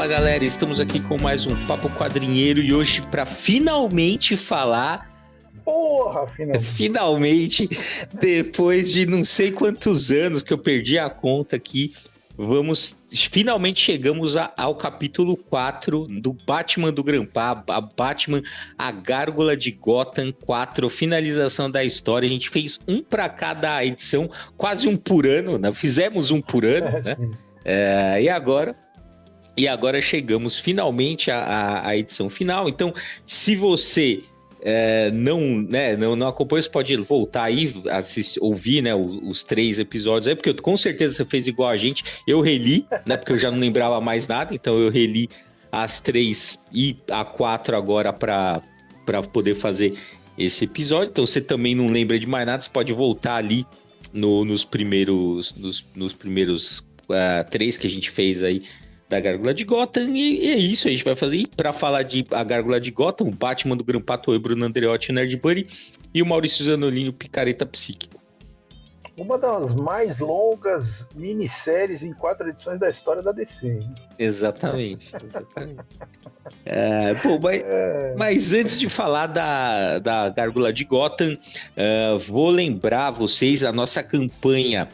Fala galera, estamos aqui com mais um Papo Quadrinheiro e hoje para finalmente falar. Porra, finalmente, depois de não sei quantos anos que eu perdi a conta aqui, finalmente chegamos ao capítulo 4 do Batman do Grampa, a Batman, a Gárgula de Gotham 4, finalização da história. A gente fez um para cada edição, quase um por ano, né? Fizemos um por ano, né? E agora chegamos finalmente à edição final. Então, se você não acompanha, você pode voltar aí, ouvir, né, os 3 episódios aí, porque com certeza você fez igual a gente. Eu reli, né, porque eu já não lembrava mais nada, então eu reli as 3 e a 4 agora para poder fazer esse episódio. Então, você também não lembra de mais nada, você pode voltar ali nos primeiros 3 que a gente fez aí da Gárgula de Gotham, e é isso, a gente vai fazer. E para falar de A Gárgula de Gotham, o Batman do Grampa, eu, Bruno Andreotti, o Nerd Buddy, e o Maurício Zanolini, o Picareta Psíquico. Uma das mais longas minisséries em 4 edições da história da DC, hein? Exatamente. Mas antes de falar da Gárgula de Gotham, vou lembrar vocês, a nossa campanha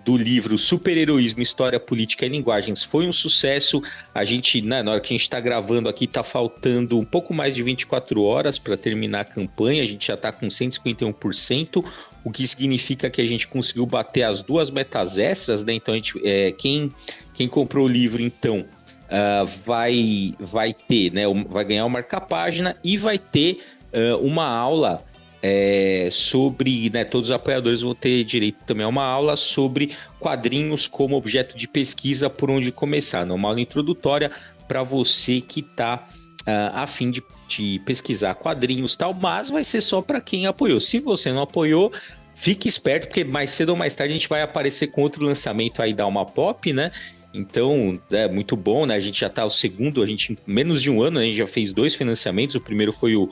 do livro Super-Heroísmo, História, Política e Linguagens foi um sucesso. A gente, né, na hora que a gente está gravando aqui, está faltando um pouco mais de 24 horas para terminar a campanha. A gente já está com 151%, o que significa que a gente conseguiu bater as 2 metas extras, né? Então, quem comprou o livro, então, vai ter, né, vai ganhar o marca-página e vai ter uma aula sobre, né, todos os apoiadores vão ter direito também a uma aula sobre quadrinhos como objeto de pesquisa, por onde começar, uma aula introdutória para você que está a fim de pesquisar quadrinhos e tal, mas vai ser só para quem apoiou. Se você não apoiou, fique esperto, porque mais cedo ou mais tarde a gente vai aparecer com outro lançamento aí da Alma Pop, né? Então, é muito bom, né? A gente já tá o segundo, em menos de um ano, a gente já fez 2 financiamentos. O primeiro foi o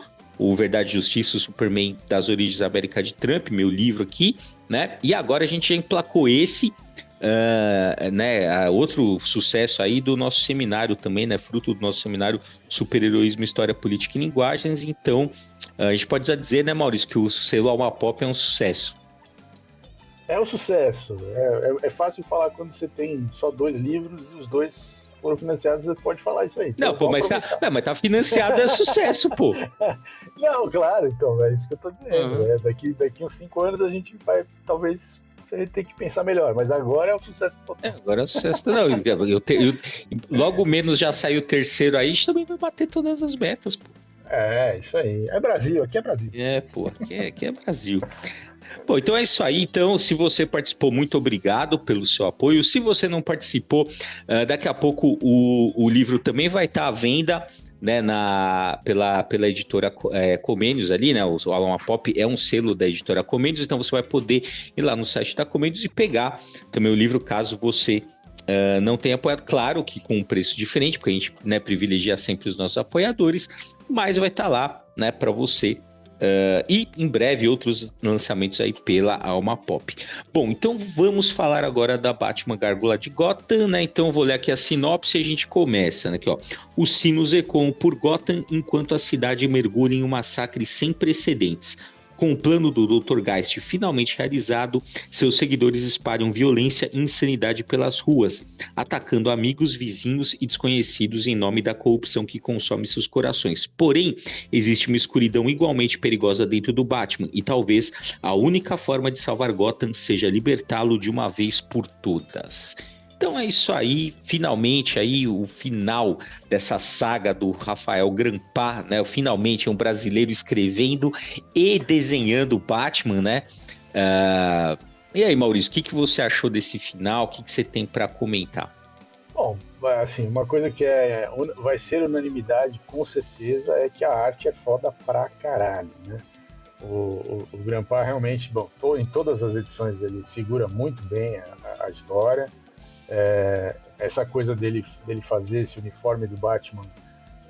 Verdade e Justiça, o Superman das Origens da América de Trump, meu livro aqui, né? E agora a gente já emplacou esse, né? Outro sucesso aí do nosso seminário também, né? Fruto do nosso seminário Super-Heroísmo, História, Política e Linguagens. Então, a gente pode dizer, né, Maurício, que o selo Alma Pop é um sucesso. É um sucesso. É fácil falar quando você tem só 2 livros e os 2 foram financiados, você pode falar isso aí. Não, pô, mas tá financiado, é sucesso, pô. Não, claro, então, é isso que eu tô dizendo. Daqui uns 5 anos a gente vai, talvez, ter que pensar melhor, mas agora é um sucesso total. Agora é um sucesso. Não, logo menos já saiu o 3º aí, a gente também vai bater todas as metas, pô. Isso aí. É Brasil, aqui é Brasil. Pô, aqui é Brasil. Bom, então é isso aí. Então, se você participou, muito obrigado pelo seu apoio. Se você não participou, daqui a pouco o livro também vai estar à venda, né, pela editora Comênios ali, né? O Alma Pop é um selo da editora Comênios, então você vai poder ir lá no site da Comênios e pegar também o livro, caso você não tenha apoiado. Claro que com um preço diferente, porque a gente, né, privilegia sempre os nossos apoiadores, mas vai estar lá, né, para você. E em breve outros lançamentos aí pela Alma Pop. Bom, então vamos falar agora da Batman Gárgula de Gotham, né? Então eu vou ler aqui a sinopse e a gente começa, né? Aqui, ó. Os sinos ecoam por Gotham enquanto a cidade mergulha em um massacre sem precedentes. Com o plano do Dr. Geist finalmente realizado, seus seguidores espalham violência e insanidade pelas ruas, atacando amigos, vizinhos e desconhecidos em nome da corrupção que consome seus corações. Porém, existe uma escuridão igualmente perigosa dentro do Batman, e talvez a única forma de salvar Gotham seja libertá-lo de uma vez por todas. Então é isso aí, finalmente aí o final dessa saga do Rafael Grampa, né? Finalmente um brasileiro escrevendo e desenhando o Batman, né? E aí, Maurício, o que você achou desse final? O que você tem para comentar? Bom, assim, uma coisa que vai ser unanimidade com certeza é que a arte é foda pra caralho, né? O Grampa realmente, bom, em todas as edições ele segura muito bem a história. Essa coisa dele fazer esse uniforme do Batman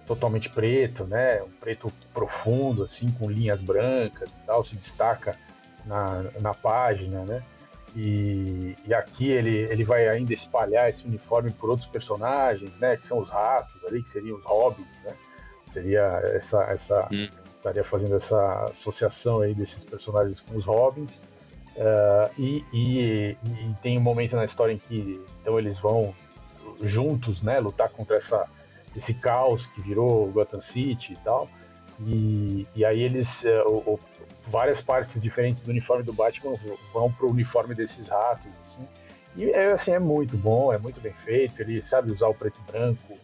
totalmente preto, né? Um preto profundo, assim, com linhas brancas e tal, se destaca na página, né? E aqui ele vai ainda espalhar esse uniforme por outros personagens, né? Que são os ratos ali, que seriam os hobbits, né? Seria estaria fazendo essa associação aí desses personagens com os hobbits. E tem um momento na história em que então eles vão juntos, né, lutar contra esse caos que virou Gotham City e tal. E aí eles várias partes diferentes do uniforme do Batman vão pro uniforme desses ratos, assim. E assim, é muito bom, é muito bem feito. Ele sabe usar o preto e branco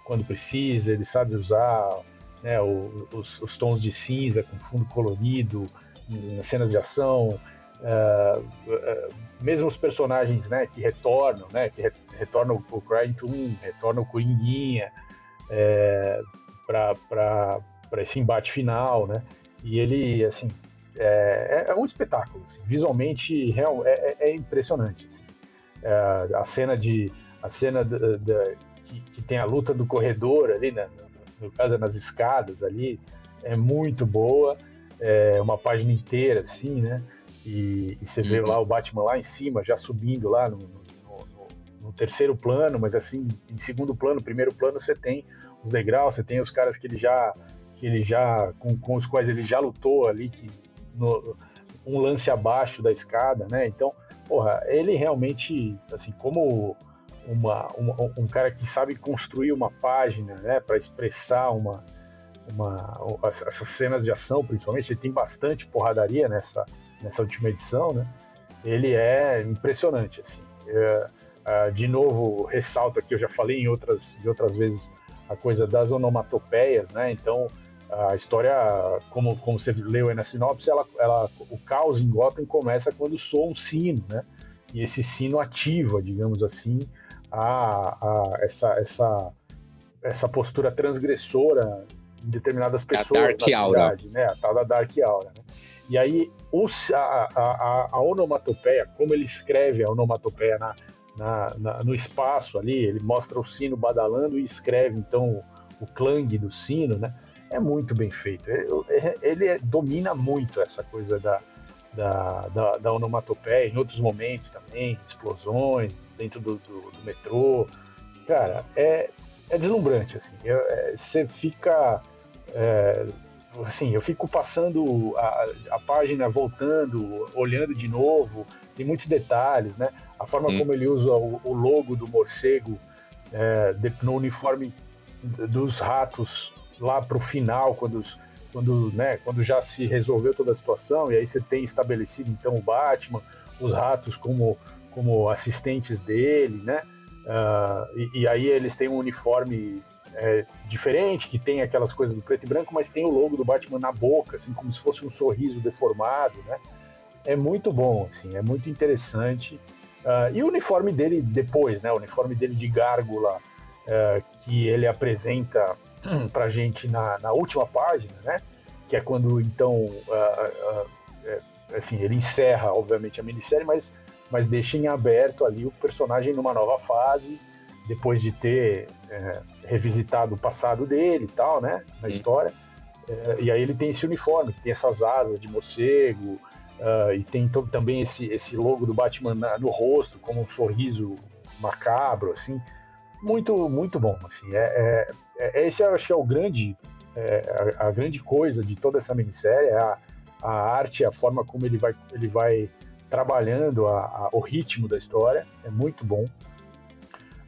quando precisa, ele sabe usar, né, os tons de cinza com fundo colorido nas cenas de ação, mesmo os personagens, né, que retornam, né, retornam o Crying, retorna o Coringuinha para esse embate final, né, e ele, assim, é um espetáculo, assim, visualmente é impressionante, assim. A cena que tem a luta do corredor ali, no caso nas escadas ali, é muito boa. Uma página inteira, assim, né? E você vê lá o Batman lá em cima, já subindo lá no terceiro plano, mas assim, em segundo plano, primeiro plano, você tem os degraus, você tem os caras que ele já com os quais ele já lutou ali, um lance abaixo da escada, né? Então, porra, ele realmente, assim, como um cara que sabe construir uma página, né, para expressar essas cenas de ação, principalmente, ele tem bastante porradaria nessa última edição, né? Ele é impressionante, assim. De novo, ressalto aqui, eu já falei de outras vezes, a coisa das onomatopeias, né? Então, a história, como você leu aí na sinopse, o caos em Gotham começa quando soa um sino, né? E esse sino ativa, digamos assim, essa postura transgressora em determinadas pessoas da cidade, né? A tal da Dark Aura, né? E aí a onomatopeia, como ele escreve a onomatopeia no espaço ali, ele mostra o sino badalando e escreve então o clang do sino, né? É muito bem feito. Ele domina muito essa coisa da onomatopeia, em outros momentos também, explosões dentro do metrô. Cara, é deslumbrante, assim. Você fica... assim, eu fico passando a página, voltando, olhando de novo, tem muitos detalhes, né? A forma como ele usa o logo do morcego no uniforme dos ratos lá pro final, quando já se resolveu toda a situação, e aí você tem estabelecido então o Batman, os ratos como assistentes dele, né? E aí eles têm um uniforme diferente, que tem aquelas coisas do preto e branco, mas tem o logo do Batman na boca, assim, como se fosse um sorriso deformado, né? É muito bom, assim, é muito interessante. E o uniforme dele depois, né? O uniforme dele de gárgula, que ele apresenta pra gente na última página, né? Que é quando, então, assim, ele encerra, obviamente, a minissérie, mas deixa em aberto ali o personagem numa nova fase, depois de ter revisitado o passado dele e tal, né, na história. E aí ele tem esse uniforme, tem essas asas de morcego, e tem também esse logo do Batman no rosto, como um sorriso macabro, assim. Muito, muito bom, assim. Esse eu acho que é a grande coisa de toda essa minissérie, a arte, a forma como ele vai trabalhando o ritmo da história, é muito bom.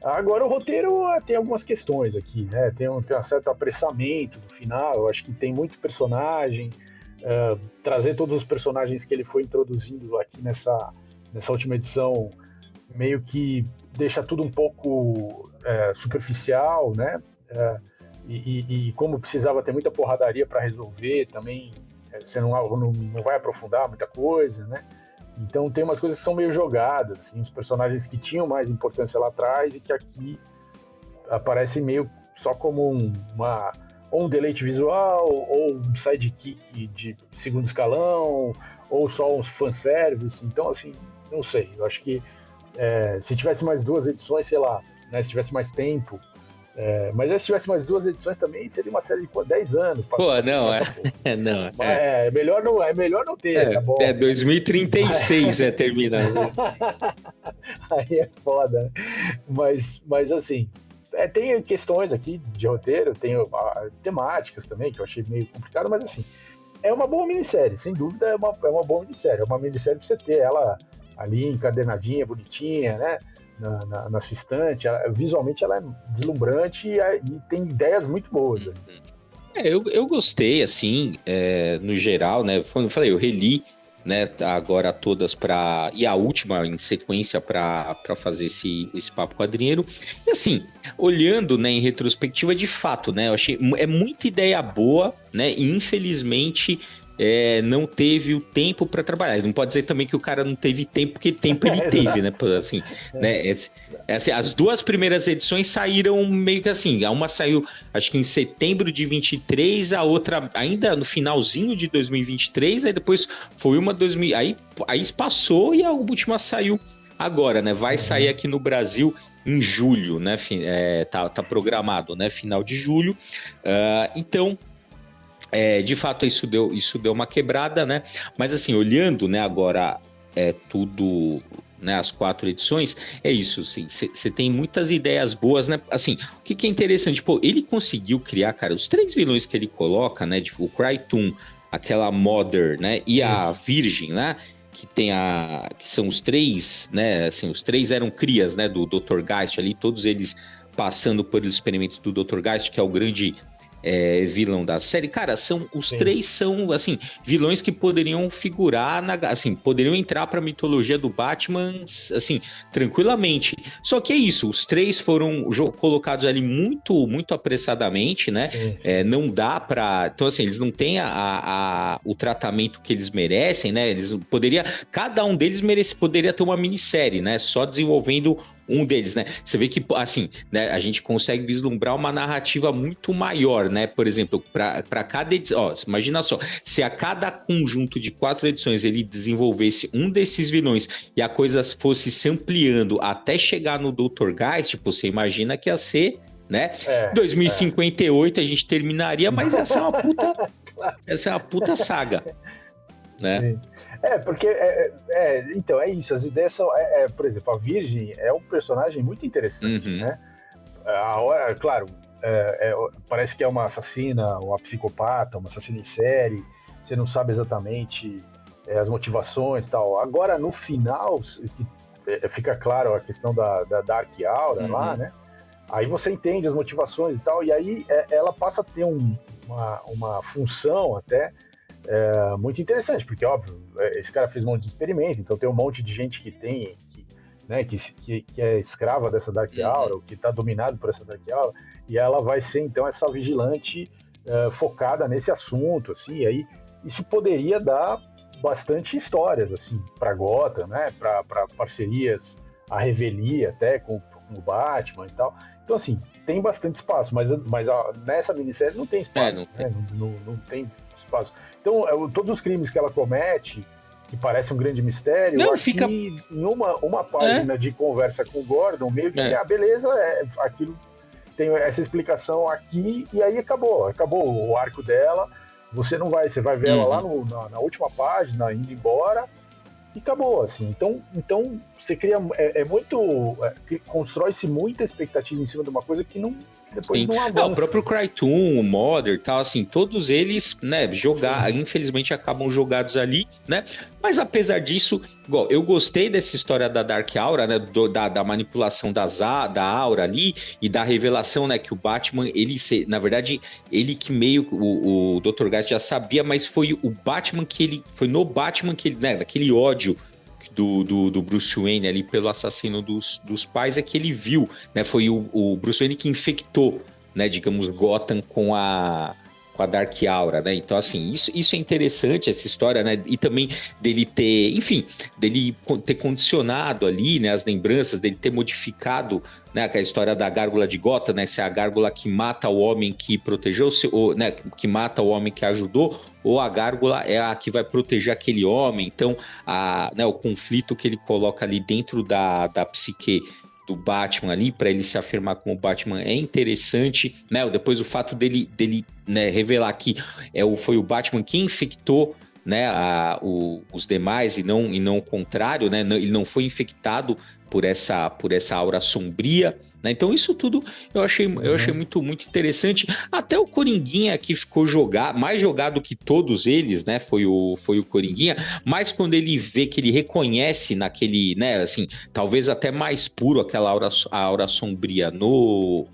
Agora o roteiro tem algumas questões aqui, né? Tem um certo apressamento no final, eu acho que tem muito personagem, trazer todos os personagens que ele foi introduzindo aqui nessa última edição meio que deixa tudo um pouco superficial, né? E como precisava ter muita porradaria para resolver, também você não vai aprofundar muita coisa, né? Então tem umas coisas que são meio jogadas, assim, os personagens que tinham mais importância lá atrás e que aqui aparecem meio só como um deleite visual, ou um sidekick de segundo escalão, ou só uns fanservice. Então, assim, não sei, eu acho que se tivesse mais 2 edições, sei lá, né, se tivesse mais tempo, Mas se tivesse mais 2 edições também, seria uma série de 10 anos. Pô, não, não. É melhor não ter, tá bom. 2036 termina. Aí é foda, né? Mas assim, tem questões aqui de roteiro, tem temáticas também, que eu achei meio complicado, mas assim, é uma boa minissérie, sem dúvida é uma boa minissérie. É uma minissérie de você ter ela ali encadernadinha, bonitinha, né? Na sua estante. Visualmente ela é deslumbrante e tem ideias muito boas. Né? Eu gostei, assim, no geral, né? Como eu falei, eu reli, né, agora todas e a última em sequência para fazer esse papo quadrinheiro. E assim, olhando, né, em retrospectiva, de fato, né, eu achei muita ideia boa, né, e infelizmente não teve o tempo para trabalhar. Não pode dizer também que o cara não teve tempo, porque tempo ele teve, né? Assim, né? Assim, as 2 primeiras edições saíram meio que assim. Uma saiu, acho que em setembro de 23, a outra ainda no finalzinho de 2023, aí depois foi uma 2000. Aí passou e a última saiu agora, né? Vai sair aqui no Brasil em julho, né? Tá programado, né? Final de julho. Então. De fato, isso deu uma quebrada, né? Mas assim, olhando, né, agora tudo, né, as 4 edições, é isso, assim, você tem muitas ideias boas, né? Assim, o que é interessante, pô, ele conseguiu criar, cara, os 3 vilões que ele coloca, né? O Krypton, aquela Mother, né? E a Virgem, né? Que são os 3, né? Assim, os 3 eram crias, né? Do Dr. Geist ali, todos eles passando por experimentos do Dr. Geist, que é o grande vilão da série. Cara, os 3 são, assim, vilões que poderiam figurar, assim, poderiam entrar pra mitologia do Batman, assim, tranquilamente. Só que é isso, os 3 foram colocados ali muito, muito apressadamente, né? Sim. Não dá pra... Então, assim, eles não têm o tratamento que eles merecem, né? Cada um deles poderia ter uma minissérie, né? Só desenvolvendo um deles, né? Você vê que, assim, né, a gente consegue vislumbrar uma narrativa muito maior, né? Por exemplo, para cada edição... imagina só, se a cada conjunto de 4 edições ele desenvolvesse um desses vilões e a coisa fosse se ampliando até chegar no Dr. Geist, você imagina que ia ser... Né? 2058 a gente terminaria, mas essa é uma puta saga, né? Sim. Porque então é isso, as ideias são, por exemplo, a Virgem é um personagem muito interessante, né? Claro, parece que é uma assassina, uma psicopata, uma assassina em série, você não sabe exatamente as motivações e tal. Agora, no final, fica claro a questão da Dark Aura lá, né? Aí você entende as motivações e tal, e aí ela passa a ter uma função até muito interessante, porque, óbvio, esse cara fez um monte de experimentos, então tem um monte de gente que é escrava dessa Dark Aura, ou que está dominado por essa Dark Aura, e ela vai ser, então, essa vigilante focada nesse assunto, assim, e aí isso poderia dar bastante histórias, assim, para Gotham, né, para parcerias, a revelia até com o Batman e tal. Então, assim, tem bastante espaço, mas nessa minissérie não tem espaço, não tem espaço. Então, todos os crimes que ela comete, que parece um grande mistério, em uma página de conversa com o Gordon, meio que, beleza, aquilo tem essa explicação aqui, e aí acabou o arco dela, você vai ver ela lá na última página, indo embora, e acabou, assim. Então você cria, constrói-se muita expectativa em cima de uma coisa que depois não avança. O próprio Krypton, o Mother e tal, assim, todos eles, né, infelizmente acabam jogados ali, né, mas apesar disso, igual, eu gostei dessa história da Dark Aura, né, da manipulação da Aura ali, e da revelação, né, que o Batman, na verdade, ele que meio, o Dr. Geist já sabia, mas foi no Batman que ele, né, daquele ódio do Bruce Wayne ali pelo assassino dos pais, é que ele viu, né? Foi o Bruce Wayne que infectou, né, digamos, Gotham com a Dark Aura, né? Então, assim, isso é interessante, essa história, né? E também dele ter condicionado ali, né, as lembranças, dele ter modificado, né, aquela história da gárgula de Gotham, né? Se é a gárgula que mata o homem que protegeu, ou, né, que mata o homem que ajudou, ou a gárgula é a que vai proteger aquele homem. Então, né, o conflito que ele coloca ali dentro da psique do Batman ali, para ele se afirmar como Batman, é interessante, né? Depois o fato dele né, revelar que foi o Batman que infectou, né, os demais e não o contrário, né? Ele não foi infectado por essa aura sombria, né? Então isso tudo eu achei muito, muito interessante. Até o Coringuinha que ficou mais jogado que todos eles, né? Foi o Coringuinha, mas quando ele vê que ele reconhece naquele, né, assim, talvez até mais puro aquela aura sombria no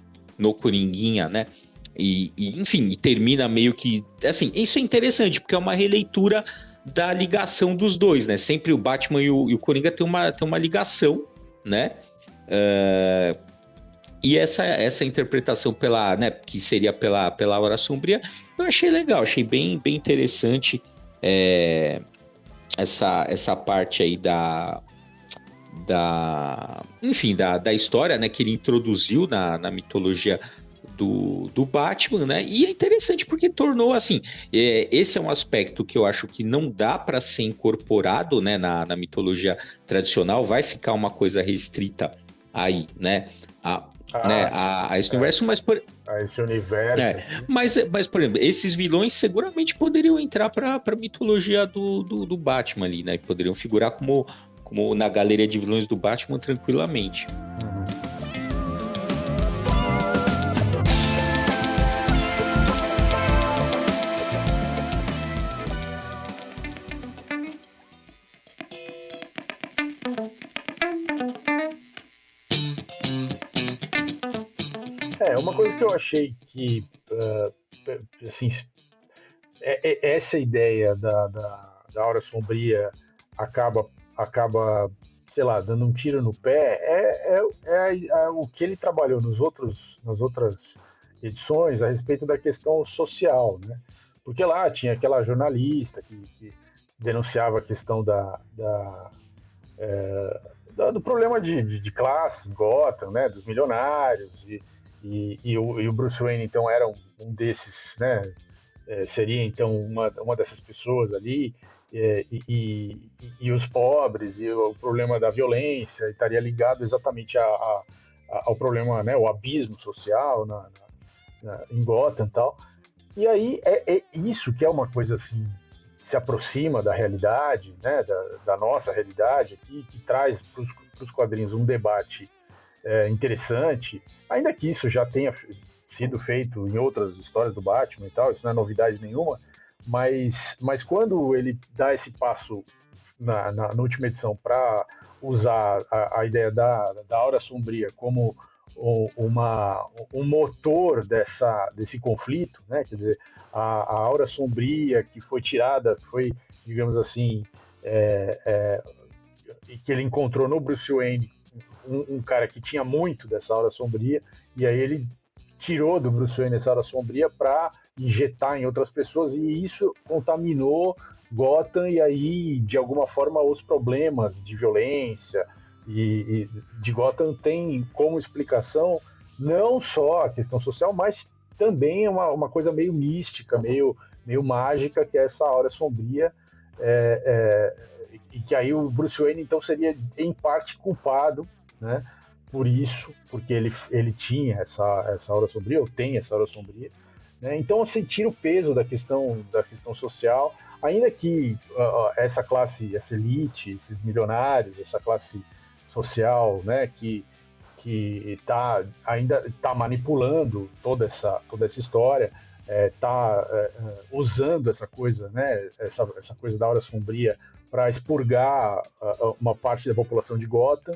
Coringuinha, né? Enfim, e termina meio que... Assim, isso é interessante, porque é uma releitura da ligação dos dois, né? Sempre o Batman e o Coringa tem uma ligação, né? E essa interpretação né, que seria pela aura sombria, eu achei legal, achei bem, bem interessante essa parte aí enfim, da história, né, que ele introduziu na mitologia do Batman, né? E é interessante porque tornou assim, esse é um aspecto que eu acho que não dá para ser incorporado, né, na mitologia tradicional, vai ficar uma coisa restrita aí, né? A esse universo, mas a esse universo. Mas, por exemplo, esses vilões seguramente poderiam entrar para a mitologia do Batman ali, né? Poderiam figurar como na galeria de vilões do Batman tranquilamente. Uma coisa que eu achei que, assim, essa ideia da aura sombria acaba, sei lá, dando um tiro no pé, o que ele trabalhou nas outras edições a respeito da questão social, né? Porque lá tinha aquela jornalista que denunciava a questão do problema de classe em Gotham, né? Dos milionários, e o Bruce Wayne, então, era um desses, né? Seria, então, uma dessas pessoas ali, e os pobres, e o problema da violência estaria ligado exatamente ao problema, né? O abismo social em Gotham e tal. E aí, é isso que é uma coisa, assim, que se aproxima da realidade, né? Da nossa realidade aqui, que traz para os quadrinhos um debate interessante, ainda que isso já tenha sido feito em outras histórias do Batman e tal, isso não é novidade nenhuma, mas quando ele dá esse passo na última edição para usar a ideia da aura sombria como um motor desse conflito, né? Quer dizer, a aura sombria que foi tirada, foi, digamos assim, que ele encontrou no Bruce Wayne, um cara que tinha muito dessa aura sombria, e aí ele tirou do Bruce Wayne essa aura sombria para injetar em outras pessoas, e isso contaminou Gotham, e aí, de alguma forma, os problemas de violência e de Gotham tem como explicação não só a questão social, mas também uma coisa meio mística, meio mágica, que é essa aura sombria, e que aí o Bruce Wayne, então, seria, em parte, culpado, né, por isso, porque ele tinha essa aura sombria, ou tem essa aura sombria, né? Então, assim, tira o peso da questão social, ainda que essa classe, essa elite, esses milionários, essa classe social, né, que ainda está manipulando toda essa história, usando essa coisa, né, essa coisa da aura sombria para expurgar uma parte da população de Gotham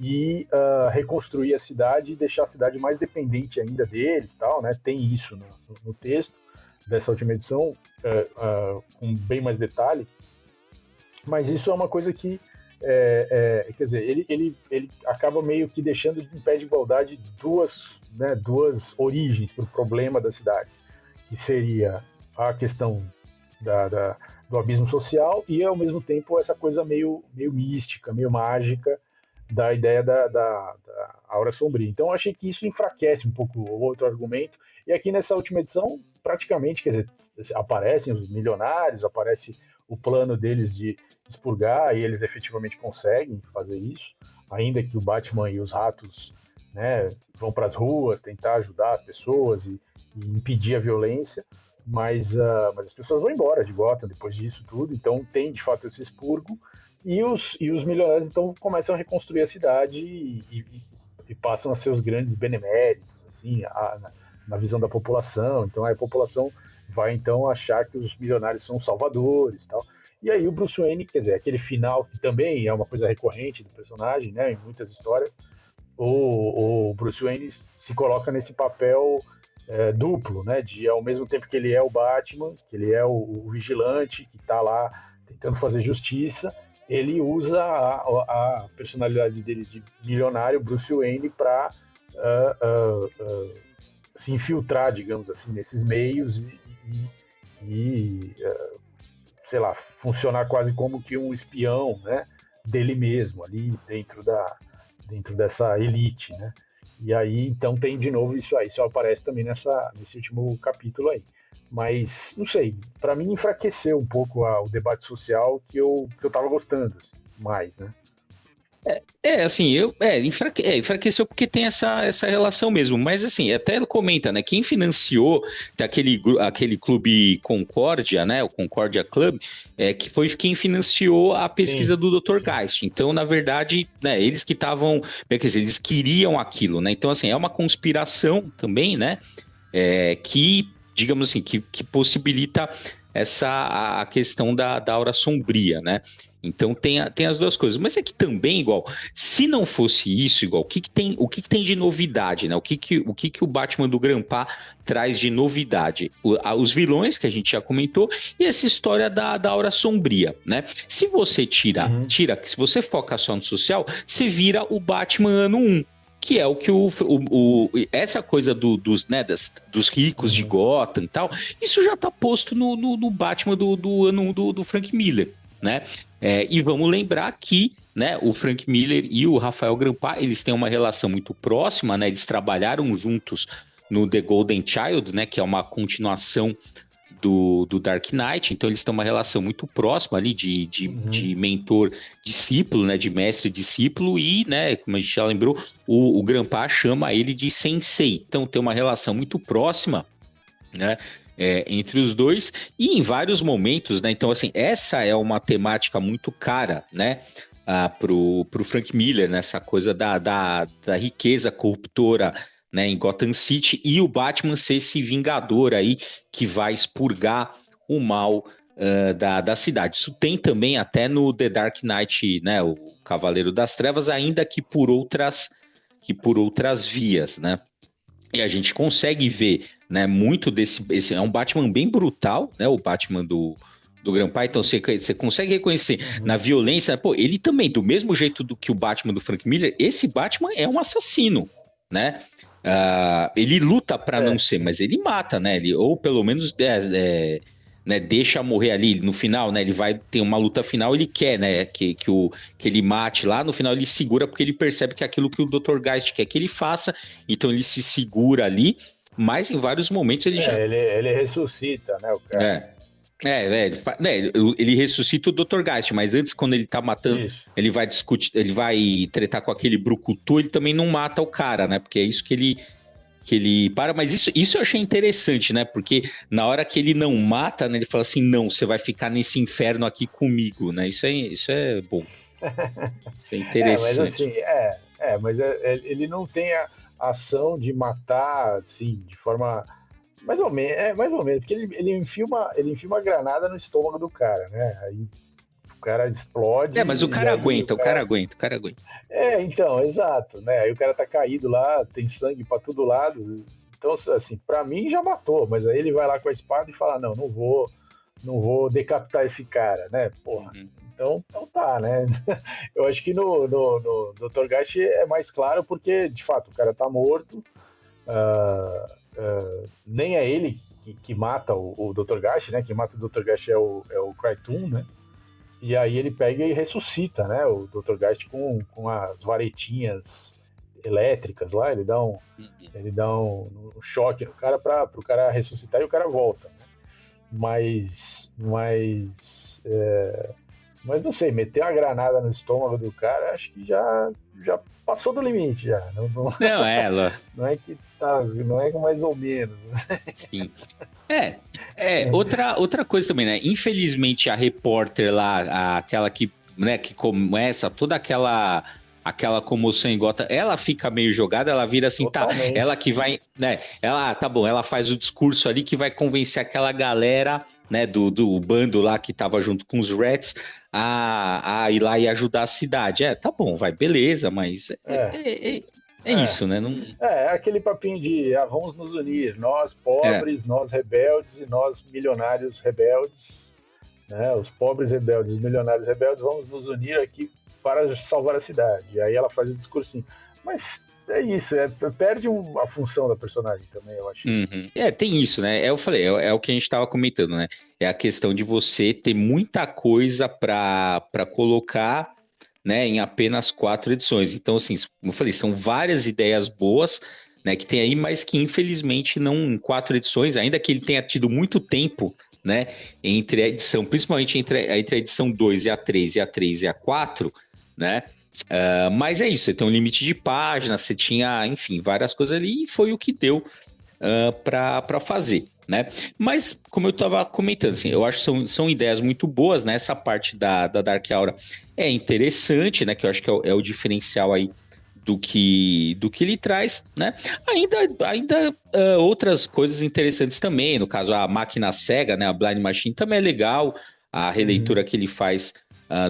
e reconstruir a cidade e deixar a cidade mais dependente ainda deles, tal, né? Tem isso no texto dessa última edição, com bem mais detalhe, mas isso é uma coisa que, quer dizer, ele acaba meio que deixando em pé de igualdade duas origens para o problema da cidade, que seria a questão do abismo social e, ao mesmo tempo, essa coisa meio mística, meio mágica, da ideia da aura sombria. Então, eu achei que isso enfraquece um pouco o outro argumento. E aqui nessa última edição, praticamente, quer dizer, aparecem os milionários, aparece o plano deles de expurgar, e eles efetivamente conseguem fazer isso, ainda que o Batman e os ratos, né, vão para as ruas tentar ajudar as pessoas e impedir a violência, mas as pessoas vão embora de Gotham depois disso tudo, então tem de fato esse expurgo, e os milionários então começam a reconstruir a cidade e passam a ser os grandes beneméritos, assim, na visão da população. Então a população vai então achar que os milionários são salvadores, tal. E aí o Bruce Wayne, quer dizer, aquele final que também é uma coisa recorrente do personagem, né, em muitas histórias, o Bruce Wayne se coloca nesse papel duplo, né, de ao mesmo tempo que ele é o Batman, que ele é o vigilante que está lá tentando fazer justiça, ele usa a personalidade dele de milionário, Bruce Wayne, para se infiltrar, digamos assim, nesses meios sei lá, funcionar quase como que um espião, né, dele mesmo ali dentro dessa elite, né? E aí, então, tem de novo isso aí, isso aparece também nesse último capítulo aí. Mas, não sei, para mim enfraqueceu um pouco o debate social que eu tava gostando, assim, mais, né? Assim, enfraqueceu porque tem essa relação mesmo, mas assim, até ele comenta, né, quem financiou aquele clube Concórdia, né, o Concórdia Club, que foi quem financiou a pesquisa do Dr. Geist. Então, na verdade, né, eles que estavam, quer dizer, eles queriam aquilo, né, então assim, é uma conspiração também, né, que, digamos assim, que possibilita a questão da aura sombria, né? Então tem as duas coisas, mas é que também, igual, se não fosse isso, igual, o que tem de novidade, né? O que o Batman do Grandpa traz de novidade? Os vilões que a gente já comentou e essa história da aura sombria, né? Se você se você foca só no social, você vira o Batman ano 1. Que é o que essa coisa dos ricos de Gotham e tal, isso já tá posto no Batman do ano 1 do Frank Miller, né? E vamos lembrar que, né, o Frank Miller e o Rafael Grandpa, eles têm uma relação muito próxima, né? Eles trabalharam juntos no The Golden Child, né? Que é uma continuação do Dark Knight, então eles têm uma relação muito próxima ali de mentor-discípulo, né, de mestre-discípulo e, né, como a gente já lembrou, o Grandpa chama ele de sensei, então tem uma relação muito próxima, né, entre os dois, e em vários momentos, né, então assim, essa é uma temática muito cara, né, pro Frank Miller, nessa coisa da riqueza corruptora, né, em Gotham City, e o Batman ser esse vingador aí que vai expurgar o mal da cidade. Isso tem também até no The Dark Knight, né, o Cavaleiro das Trevas, ainda que por outras vias, né? E a gente consegue ver, né, muito esse é um Batman bem brutal, né, o Batman do Grandpa, então você consegue reconhecer na violência, pô, ele também, do mesmo jeito do que o Batman do Frank Miller, esse Batman é um assassino, né? Ele luta para não ser, mas ele mata, né? Ou pelo menos né, deixa morrer ali no final, né? Ele vai ter uma luta final, ele quer, né? Que ele mate lá, no final ele segura porque ele percebe que é aquilo que o Dr. Geist quer que ele faça, então ele se segura ali, mas em vários momentos ele já... Ele ressuscita, né, o cara. Ele ressuscita o Dr. Geist, mas antes, quando ele tá matando, ele vai discutir, ele vai tretar com aquele brucutu, ele também não mata o cara, né? Porque é isso que ele para, mas isso eu achei interessante, né? Porque na hora que ele não mata, né, ele fala assim, não, você vai ficar nesse inferno aqui comigo, né? Isso é bom. Isso é interessante. Mas ele não tem a ação de matar, assim, de forma... Mais ou menos, porque ele enfia uma granada no estômago do cara, né? Aí o cara explode. Mas o cara aguenta. Então, exato, né? Aí o cara tá caído lá, tem sangue pra todo lado. Então, assim, pra mim já matou, mas aí ele vai lá com a espada e fala, não vou decapitar esse cara, né? Porra. Então tá, né? Eu acho que no Dr. Geist é mais claro porque, de fato, o cara tá morto. Nem é ele que mata o Dr. Geist, né? Quem mata o Dr. Geist é o Krypton, né? E aí ele pega e ressuscita, né? O Dr. Geist com as varetinhas elétricas lá, ele dá um choque no cara pro cara ressuscitar e o cara volta, né? Mas Mas não sei, meter uma granada no estômago do cara, acho que já passou do limite, já. Não, ela. Não é que tá, não é mais ou menos. Sim. Outra coisa também, né? Infelizmente, a repórter lá, aquela que, né, que começa toda aquela comoção em Gotham, ela fica meio jogada, ela vira assim, Totalmente. ela que vai, né? Ela, tá bom, ela faz o discurso ali que vai convencer aquela galera, né, do bando lá que tava junto com os Rats a ir lá e ajudar a cidade. Tá bom, vai, beleza, mas isso, né? Não... É aquele papinho de vamos nos unir, nós pobres, nós rebeldes e nós milionários rebeldes, né? Os pobres rebeldes, os milionários rebeldes, vamos nos unir aqui para salvar a cidade. E aí ela faz o discursinho. Mas é isso, perde a função da personagem também, eu acho. Uhum. Tem isso, né? Eu falei, é o que a gente estava comentando, né? É a questão de você ter muita coisa para colocar, né, em apenas 4 edições. Então, assim, como eu falei, são várias ideias boas, né, que tem aí, mas que infelizmente não em 4 edições, ainda que ele tenha tido muito tempo, né, entre a edição, principalmente entre a edição 2 e a 3 e a 3 e a 4, né? Mas é isso, você tem um limite de páginas, você tinha, enfim, várias coisas ali e foi o que deu para fazer, né? Mas, como eu estava comentando, assim, eu acho que são ideias muito boas, né? Essa parte da Dark Aura é interessante, né? Que eu acho que é o diferencial aí do que ele traz, né? Ainda outras coisas interessantes também, no caso a máquina cega, né? A Blind Machine também é legal, a releitura que ele faz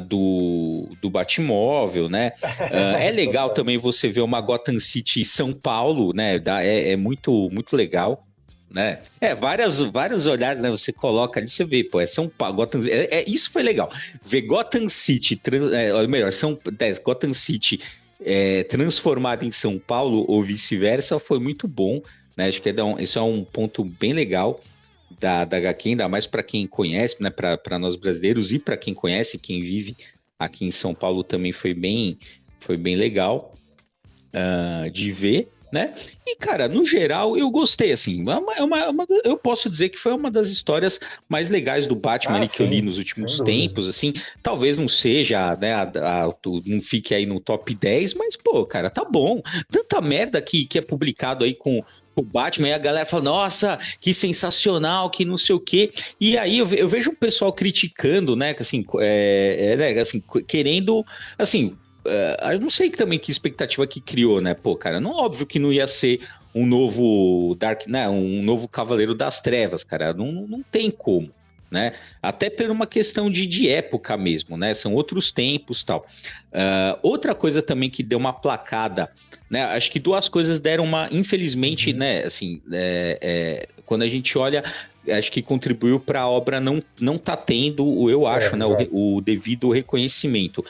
do Batmóvel, né? É legal também você ver uma Gotham City São Paulo, né? É muito, muito legal, né? Vários olhares, né? Você coloca ali, você vê, pô, é São Paulo, Gotham, isso foi legal. Ver Gotham City, Gotham City transformada em São Paulo ou vice-versa foi muito bom, né? Acho que isso é um ponto bem legal da HQ, ainda mais para quem conhece, né, para nós brasileiros e para quem conhece, quem vive aqui em São Paulo também foi bem legal de ver, né? E, cara, no geral, eu gostei, assim, eu posso dizer que foi uma das histórias mais legais do Batman ali que eu li nos últimos tempos, assim, talvez não seja, né, não fique aí no top 10, mas, pô, cara, tá bom, tanta merda que é publicado aí com o Batman, e a galera fala, nossa, que sensacional, que não sei o quê, e aí eu vejo o pessoal criticando, né, assim, assim, querendo, assim, eu não sei também que expectativa que criou, né, pô, cara, não, óbvio que não ia ser um novo Dark, né, um novo Cavaleiro das Trevas, cara, não tem como, né, até por uma questão de época mesmo, né, são outros tempos, tal. Outra coisa também que deu uma placada, né, acho que 2 coisas deram infelizmente, né, assim, quando a gente olha, acho que contribuiu para a obra não tá tendo, eu acho, né, o devido reconhecimento.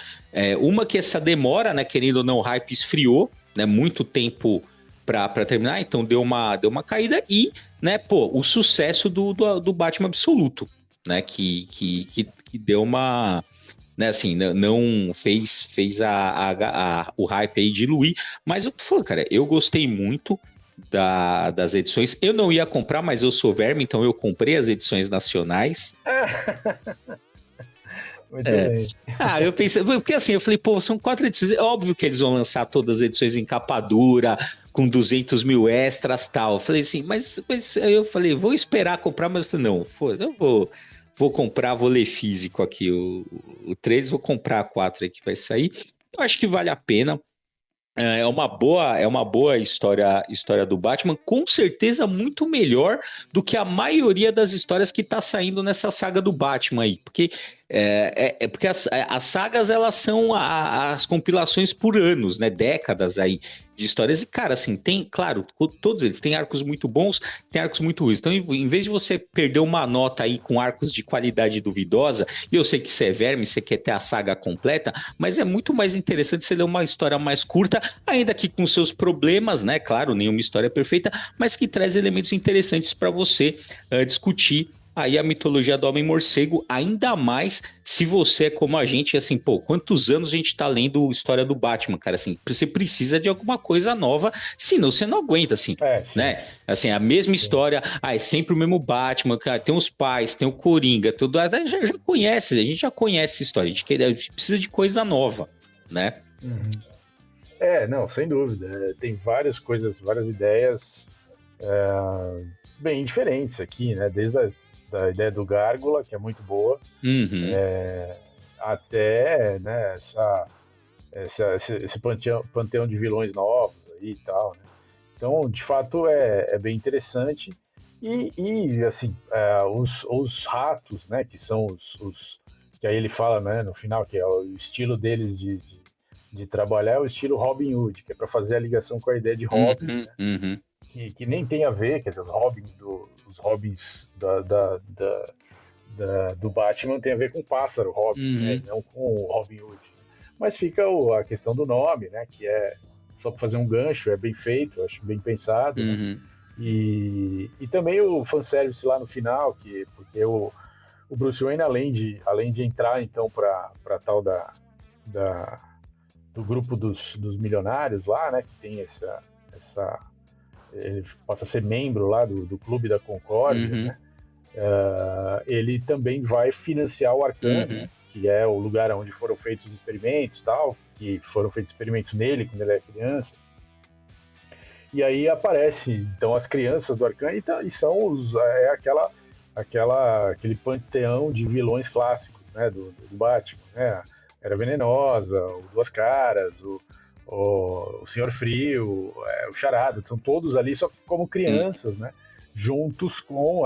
Uma que essa demora, né, querendo ou não, o hype esfriou, né, muito tempo para terminar, então deu uma caída e, né, pô, o sucesso do Batman Absoluto, né, que deu uma, né, assim, não fez o hype aí diluir, mas eu tô falando, cara, eu gostei muito das edições, eu não ia comprar, mas eu sou verme, então eu comprei as edições nacionais. Muito bem. Eu pensei, porque assim, eu falei, pô, são 4 edições, é óbvio que eles vão lançar todas as edições em capa dura, com 200 mil extras e tal. Eu falei assim, mas aí eu falei, vou esperar comprar, mas eu falei, não, eu vou comprar, vou ler físico aqui o 3, vou comprar a 4 aí que vai sair. Eu acho que vale a pena. É uma boa história do Batman, com certeza muito melhor do que a maioria das histórias que tá saindo nessa saga do Batman aí, porque porque as sagas, elas são as compilações por anos, né, décadas aí de histórias, e cara, assim, tem, claro, todos eles têm arcos muito bons, tem arcos muito ruins, então em vez de você perder uma nota aí com arcos de qualidade duvidosa, e eu sei que você é verme, você quer ter a saga completa, mas é muito mais interessante você ler uma história mais curta, ainda que com seus problemas, né, claro, nenhuma história é perfeita, mas que traz elementos interessantes para você discutir aí a mitologia do Homem-Morcego, ainda mais se você é como a gente, assim, pô, quantos anos a gente tá lendo história do Batman, cara, assim, você precisa de alguma coisa nova, senão você não aguenta, assim, Sim. né? Assim, a mesma história, é sempre o mesmo Batman, cara, tem os pais, tem o Coringa, tudo, já conhece, a gente já conhece essa história, a gente precisa de coisa nova, né? Uhum. Não, sem dúvida. Tem várias coisas, várias ideias bem diferentes aqui, né? Desde da ideia do Gárgula, que é muito boa, Uhum. até, né, esse panteão de vilões novos aí e tal, né? Então, de fato, é bem interessante. E assim, os ratos, né, que são que aí ele fala, né, no final, que é o estilo deles de trabalhar, é o estilo Robin Hood, que é para fazer a ligação com a ideia de Robin, Uhum, né? uhum. Que nem tem a ver, quer dizer, os Robins do Batman tem a ver com o pássaro Robin, né, e Uhum. não com o Robin Hood. Mas fica a questão do nome, né, que é só para fazer um gancho, é bem feito, acho bem pensado, né? Uhum. E também o fanservice lá no final, porque o Bruce Wayne, além de entrar então para tal da, do grupo dos milionários lá, né, que tem ele passa a ser membro lá do Clube da Concórdia, Uhum. né? Ele também vai financiar o Arkham, Uhum. né? Que é o lugar onde foram feitos os experimentos, tal, que foram feitos experimentos nele quando ele era criança. E aí aparece então as crianças do Arkham e são aquele panteão de vilões clássicos, né, do Batman, né? Era Venenosa, o Duas Caras, o Senhor Frio, o Charada, são todos ali só que como crianças, né? Juntos com,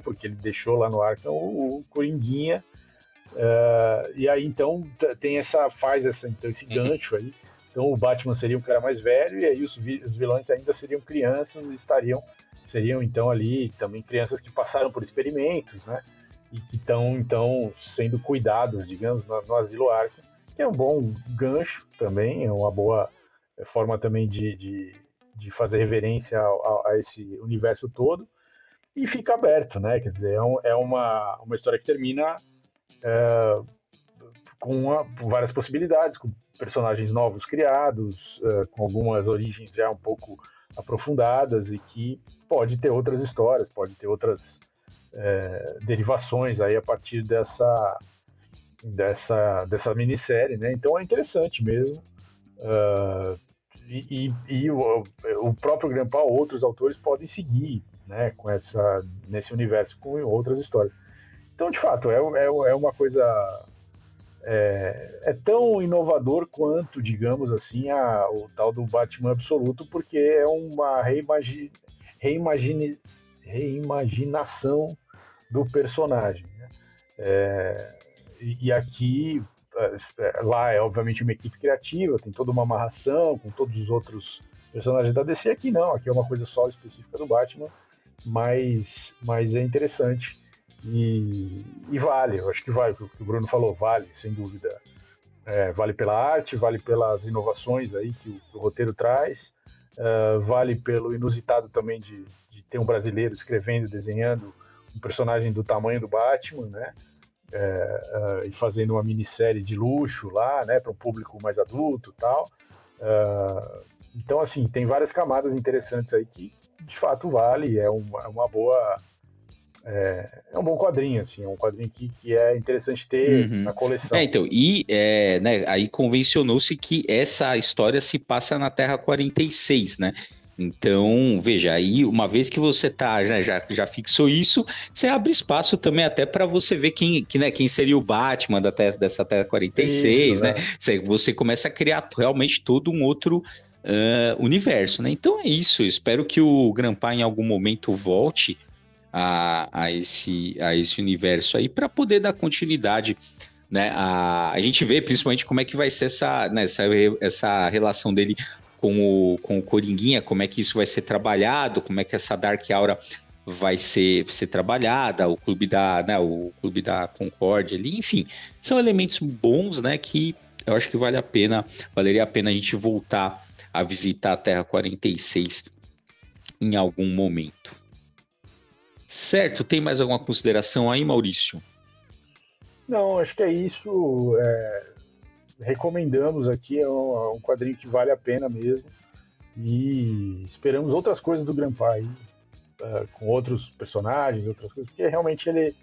porque ele deixou lá no Arkham o Coringuinha, e aí então então, esse gancho aí. Então o Batman seria um cara mais velho e aí os vilões ainda seriam crianças e seriam então ali também crianças que passaram por experimentos, né? E que estão então sendo cuidados, digamos, no Asilo Arkham, que é um bom gancho também, é uma boa forma também de fazer reverência a esse universo todo e fica aberto, né? Quer dizer, é uma história que termina com várias possibilidades, com personagens novos criados, com algumas origens já um pouco aprofundadas e que pode ter outras histórias, pode ter outras derivações aí a partir dessa minissérie, né? Então é interessante mesmo. E o próprio Grandpa, outros autores podem seguir, né, nesse universo com outras histórias. Então, de fato, é uma coisa tão inovador quanto, digamos assim, o tal do Batman Absoluto, porque é uma reimaginação do personagem, né? E aqui, lá é obviamente uma equipe criativa, tem toda uma amarração com todos os outros personagens da DC. Aqui não, aqui é uma coisa só específica do Batman, mas é interessante. E vale, eu acho que vale, o que o Bruno falou, vale, sem dúvida. Vale pela arte, vale pelas inovações aí que o roteiro traz, vale pelo inusitado também de ter um brasileiro escrevendo, desenhando um personagem do tamanho do Batman, né? E fazendo uma minissérie de luxo lá, né, para um público mais adulto e tal. Então, assim, tem várias camadas interessantes aí que, de fato, vale, é uma boa... É um bom quadrinho, assim, é um quadrinho que é interessante ter Uhum. na coleção. Então, né, aí convencionou-se que essa história se passa na Terra 46, né? Então, veja, aí uma vez que você já fixou isso, você abre espaço também até para você ver quem seria o Batman dessa Terra 46, Isso, né? Você começa a criar realmente todo um outro universo, né? Então é isso, eu espero que o Grandpa em algum momento volte a esse universo aí para poder dar continuidade, né? A gente vê principalmente como é que vai ser essa relação dele com o Coringuinha, como é que isso vai ser trabalhado, como é que essa Dark Aura vai ser trabalhada, o clube da Concórdia ali, enfim, são elementos bons, né, que eu acho que valeria a pena a gente voltar a visitar a Terra 46 em algum momento. Certo, tem mais alguma consideração aí, Maurício? Não, acho que é isso. Recomendamos aqui, é um quadrinho que vale a pena mesmo. E esperamos outras coisas do Grandpa aí, com outros personagens, outras coisas, porque realmente ele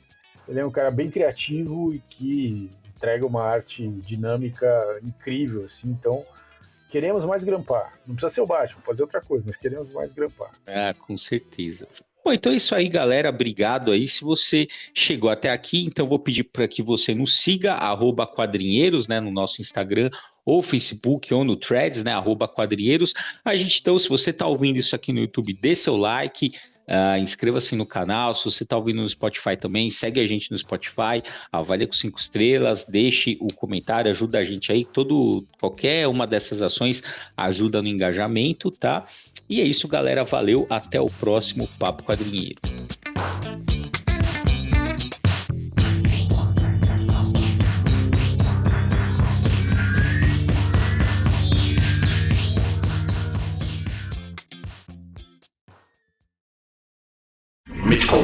é um cara bem criativo e que entrega uma arte dinâmica incrível, assim. Então, queremos mais Grandpa. Não precisa ser o Batman, fazer outra coisa, mas queremos mais Grandpa. Ah, com certeza. Bom, então é isso aí, galera. Obrigado aí. Se você chegou até aqui, então vou pedir para que você nos siga, @quadrinheiros, né, no nosso Instagram, ou Facebook, ou no Threads, né, @quadrinheiros. A gente, então, se você está ouvindo isso aqui no YouTube, dê seu like, inscreva-se no canal. Se você está ouvindo no Spotify também, segue a gente no Spotify, avalie com 5 estrelas, deixe o comentário, ajuda a gente aí. Qualquer uma dessas ações ajuda no engajamento, tá? E é isso, galera. Valeu. Até o próximo Papo Quadrinheiro. Mitchell